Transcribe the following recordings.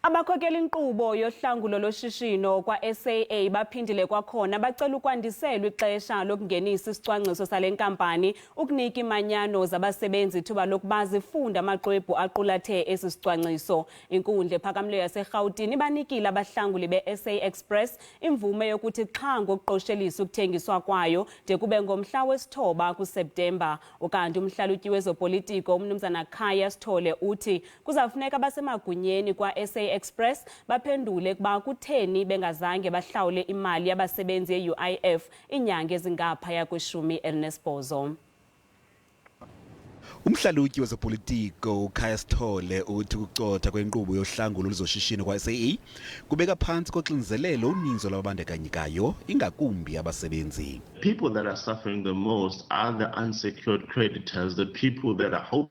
Abakhokhela inkqubo yohlangulo loshishino kwaSAA baphindile kwakhona bacela ukwandiselwa ixesha lokungenisa isicwangciso salenkampani, ukunika iimanyano zabasebenzi ithuba lokuba zifunde amaxwebhu aqulathe esisicwangciso. Inkundla ephakamileyo yaseRhawutini banikile abahlanguli beSAA Express imvume yokuthi qha ngokuqoshelisa ukuthengiswa kwayo de kube ngomhla wesi-9 kuSeptemba. Ukanti umhlalutyi wezopolitiko umnumzana Khaya Sithole uthi kuzafuneka abasemagunyeni kwaSAA Express baphendule kuba kutheni bengazange bahlawule imali yabasebenzi ye-UIF inyanga ezingaphaya kwe-18. Umhlalutyi wezopolitiko Khaya Sithole uthi ukucotha kwenkqubo yohlangulo loshishino kwaSAA kubeka phansi koxinzelelo uninzi lwababandakanyekayo ingakumbi abasebenzi. People that are suffering the most are the unsecured creditors, the people that are hoping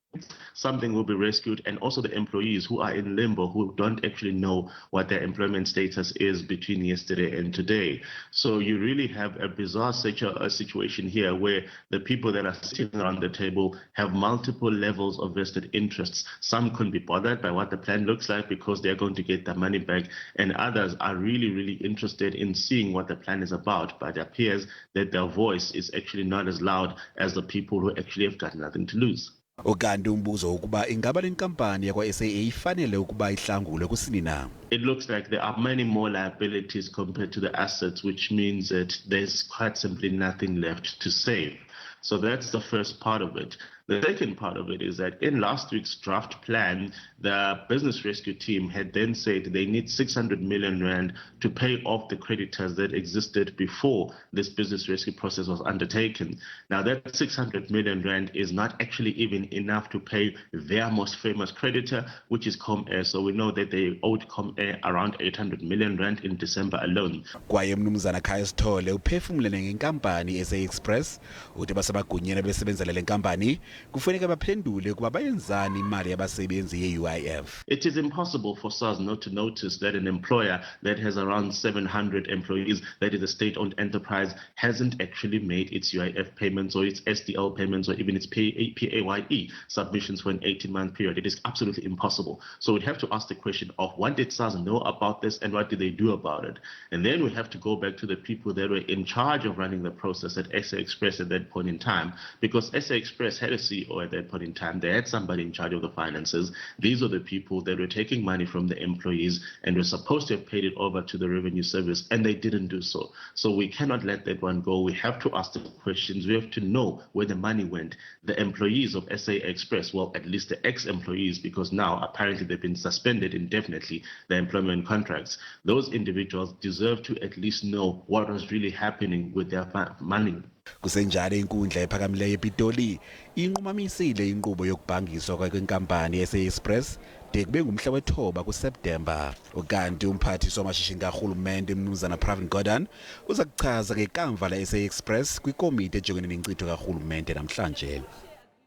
something will be rescued, and also the employees who are in limbo, who don't actually know what their employment status is between yesterday and today. So you really have a bizarre situation here where the people that are sitting around the table have multiple levels of vested interests. Some couldn't be bothered by what the plan looks like because they're going to get their money back, and others are really interested in seeing what the plan is about, but it appears that their voice is actually not as loud as the people who actually have got nothing to lose. Ukanti umbuzo ukuba ingaba lenkampani yakwaSAA ifanele ukuba ihlangulwe kusini na. It looks like there are many more liabilities compared to the assets, which means that there's quite simply nothing left to save. So that's the first part of it. The second part of it is that in last week's draft plan, the business rescue team had then said they need 600 million rand to pay off the creditors that existed before this business rescue process was undertaken. Now that 600 million rand is not actually even enough to pay their most famous creditor, which is ComAir. So we know that they owed ComAir around 800 million rand in December alone. Kwaye umnumzana Khaya Sithole uphefumlele ngenkampani SAA Express uthi basebagunyeni besebenzela le nkampani kufanele baphendule kuba bayenzani imali yabasebenzi ye-UIF. It is impossible for SARS not to notice that an employer that has around 700 employees, that is a state-owned enterprise, hasn't actually made its UIF payments or its SDL payments or even its PAYE submissions for an 18-month period. It is absolutely impossible. So we'd have to ask the question of what did SARS know about this and what did they do about it? And then we have to go back to the people that were in charge of running the process at SAA Express at that point in time, because SAA Express had a CEO at that point in time. They had somebody in charge of the finances. These are the people that were taking money from the employees and were supposed to have paid it over to the revenue service, and they didn't do so. So we cannot let that one go. We have to ask the questions. We have to know where the money went. The employees of SAA Express, well, at least the ex-employees, because now apparently they've been suspended indefinitely, their employment contracts. Those individuals deserve to at least know what was really happening with their money. Kusenjalo inkundla ephakamileyo ePitoli inqumamisile inkqubo yokubhangiswa kwenkampani yeSAA Express de kube ngumhla wesi-9 kuSeptemba. Ukanti umphathiswa wamashishini karhulumente umnumzana Gordhan uza kuchaza ngekamva la SAA Express kwikomiti ejongene nenkcitho karhulumente namhlanje.